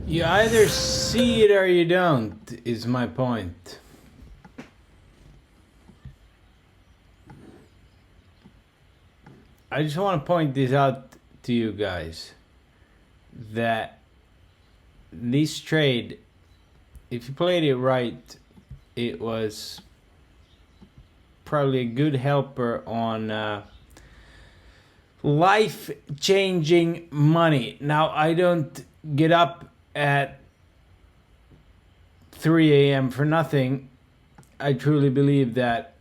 You either see it or you don't, is my point. I just want to point this out to you guys, that this trade, if you played it right, it was probably a good helper on life-changing money. Now, I don't get up at 3 a.m. for nothing. I truly believe that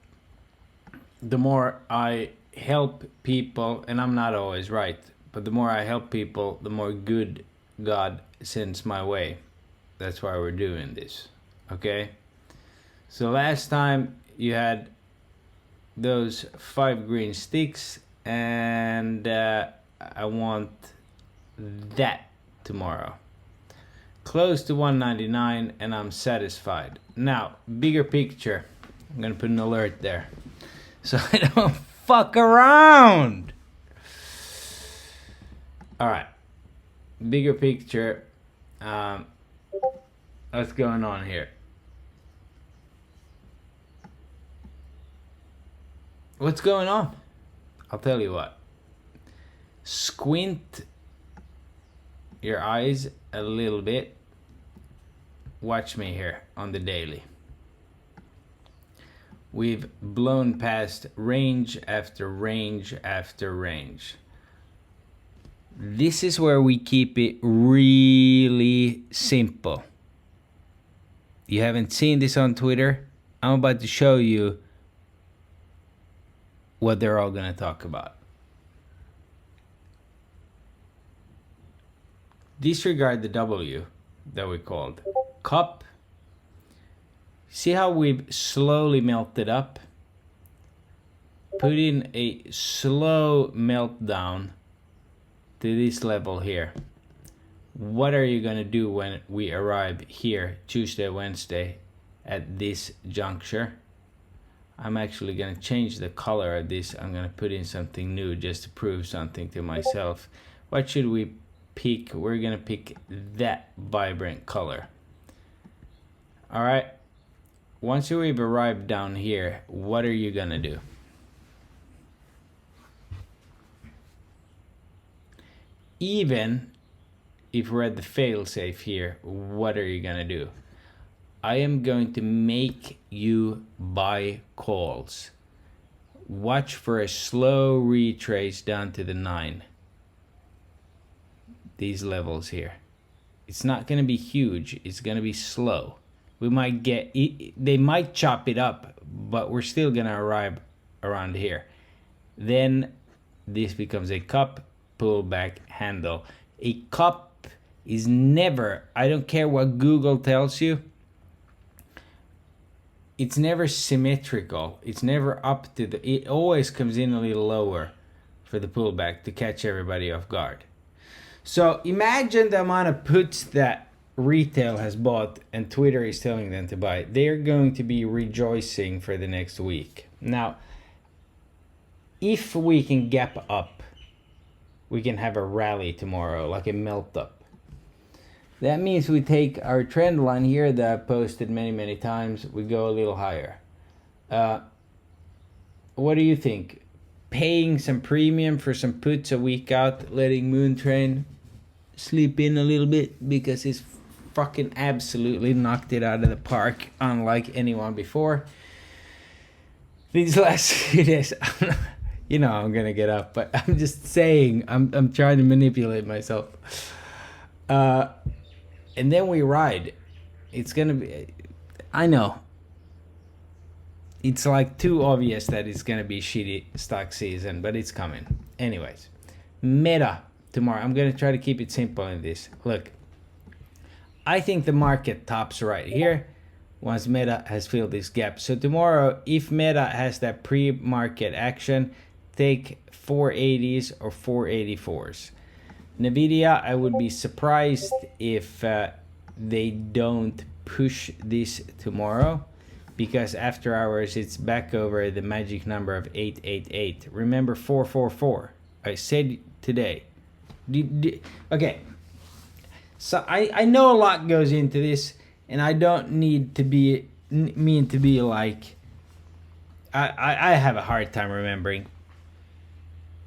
the more I help people, and I'm not always right, but the more I help people, the more good God sends my way. That's why we're doing this, okay? So last time you had those 5 green sticks, and I want that tomorrow. Close to 199, and I'm satisfied. Now, bigger picture. I'm gonna put an alert there, so I don't fuck around. All right, bigger picture. What's going on here? What's going on? I'll tell you what. Squint your eyes a little bit. Watch me here on the daily. We've blown past range after range after range. This is where we keep it really simple. You haven't seen this on Twitter? I'm about to show you what they're all going to talk about. Disregard the W that we called cup. See how we've slowly melted up? Put in a slow meltdown to this level here. What are you going to do when we arrive here Tuesday, Wednesday at this juncture? I'm actually going to change the color of this. I'm going to put in something new just to prove something to myself. What should we pick? We're going to pick that vibrant color. All right. Once we've arrived down here, what are you going to do? Even if we're at the fail-safe here, what are you going to do? I am going to make you buy calls. Watch for a slow retrace down to the 9. These levels here. It's not going to be huge. It's going to be slow. We might get, they might chop it up, but we're still going to arrive around here. Then this becomes a cup, pullback, handle. A cup is never, I don't care what Google tells you, it's never symmetrical. It's never up to the, it always comes in a little lower for the pullback to catch everybody off guard. So imagine the amount of puts that retail has bought and Twitter is telling them to buy. They're going to be rejoicing for the next week. Now, if we can gap up, we can have a rally tomorrow, like a melt up. That means we take our trend line here that I've posted many times. We go a little higher. What do you think? Paying some premium for some puts a week out, letting Moontrain sleep in a little bit because he's fucking absolutely knocked it out of the park, unlike anyone before. These last few days, you know I'm gonna get up, but I'm just saying, I'm trying to manipulate myself. And then we ride. It's gonna be, I know. It's like too obvious that it's gonna be shitty stock season, but it's coming. Anyways, Meta tomorrow. I'm gonna try to keep it simple in this. Look, I think the market tops right here once Meta has filled this gap. So tomorrow, if Meta has that pre-market action, take 480s or 484s. Nvidia, I would be surprised if they don't push this tomorrow, because after hours it's back over the magic number of 888. Remember 444. I said today. Okay. So I know a lot goes into this, and I don't need to be mean to be like. I have a hard time remembering,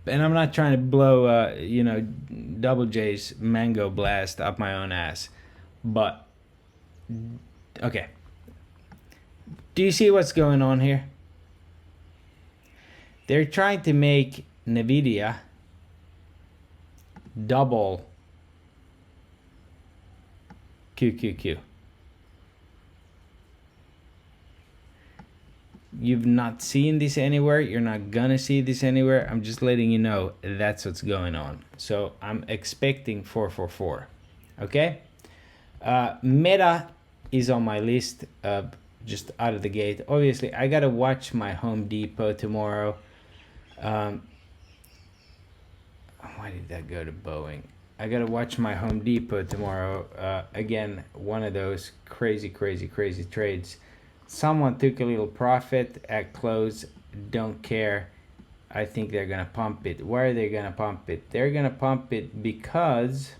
and I'm not trying to blow Double J's Mango Blast up my own ass, but okay. Do you see what's going on here? They're trying to make NVIDIA double QQQ. You've not seen this anywhere. You're not gonna see this anywhere. I'm just letting you know that's what's going on. So I'm expecting 444. Okay? Meta is on my list just out of the gate. Obviously, I gotta watch my Home Depot tomorrow. Why did that go to Boeing? I gotta watch my Home Depot tomorrow. Again, one of those crazy trades. Someone took a little profit at close. Don't care. I think they're gonna pump it. Why are they gonna pump it? They're gonna pump it because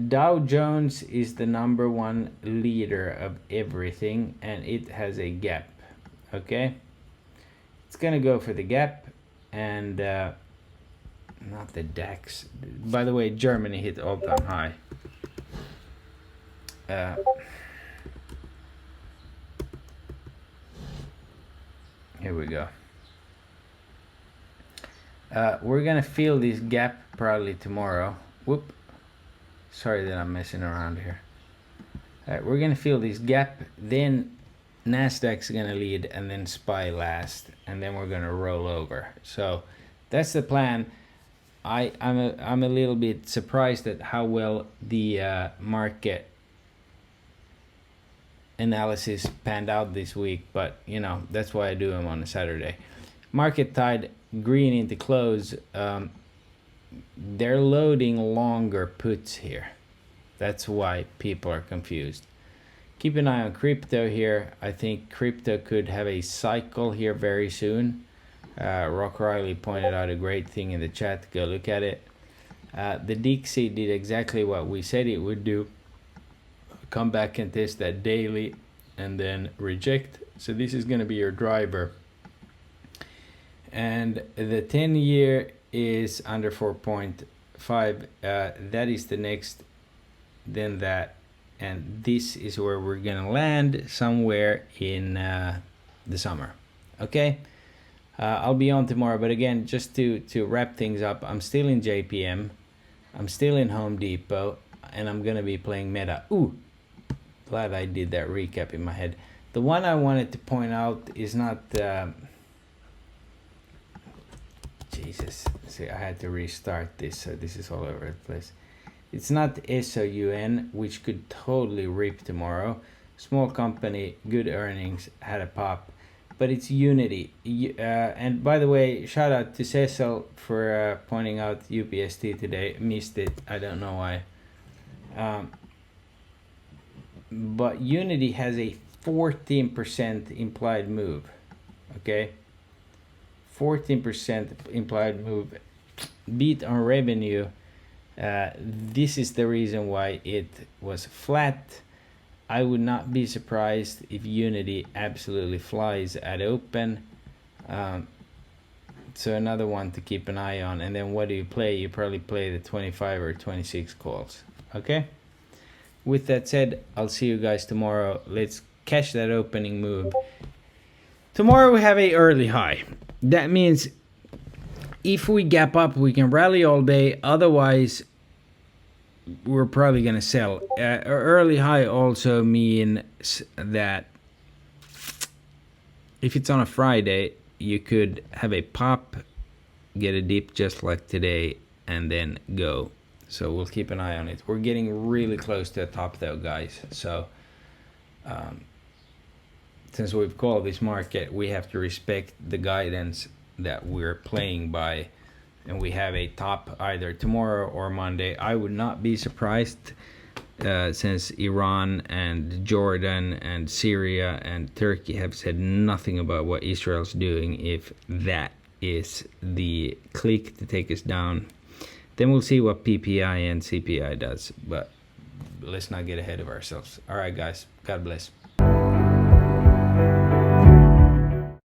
Dow Jones is the #1 leader of everything, and it has a gap. Okay, it's gonna go for the gap, and not the DAX. By the way, Germany hit all-time high. Here we go. We're gonna feel this gap probably tomorrow. Whoop. Sorry that I'm messing around here. We're gonna feel this gap, then Nasdaq's gonna lead, and then SPY last, and then we're gonna roll over. So that's the plan. I'm a little bit surprised at how well the market analysis panned out this week, but you know that's why I do them on a Saturday. Market tied green into close. They're loading longer puts here. That's why people are confused. Keep an eye on crypto here. I think crypto could have a cycle here very soon. Rock Riley pointed out a great thing in the chat. Go look at it. The Dixie did exactly what we said it would do. Come back and test that daily and then reject. So this is going to be your driver. And the 10-year is under 4.5. That is the next, then that. And this is where we're going to land somewhere in the summer. Okay? I'll be on tomorrow. But again, just to wrap things up, I'm still in JPM. I'm still in Home Depot. And I'm going to be playing Meta. Ooh! Glad I did that recap in my head. The one I wanted to point out is not Jesus, see, I had to restart this, so this is all over the place. It's not SOUN, which could totally rip tomorrow. Small company, good earnings, had a pop, but it's Unity. And by the way, shout out to Cecil for pointing out UPST today. Missed it, I don't know why. But Unity has a 14% implied move. Okay, 14% implied move, beat on revenue. This is the reason why it was flat. I would not be surprised if Unity absolutely flies at open. So another one to keep an eye on. And then what do you play? You probably play the 25 or 26 calls. Okay? With that said, I'll see you guys tomorrow. Let's catch that opening move. Tomorrow we have a early high. That means if we gap up, we can rally all day. Otherwise, we're probably going to sell. Early high also means that if it's on a Friday, you could have a pop, get a dip just like today, and then go. So we'll keep an eye on it. We're getting really close to the top though, guys. So since we've called this market, we have to respect the guidance that we're playing by. And we have a top either tomorrow or Monday. I would not be surprised since Iran and Jordan and Syria and Turkey have said nothing about what Israel's doing, if that is the click to take us down. Then we'll see what PPI and CPI does. But let's not get ahead of ourselves. All right, guys. God bless.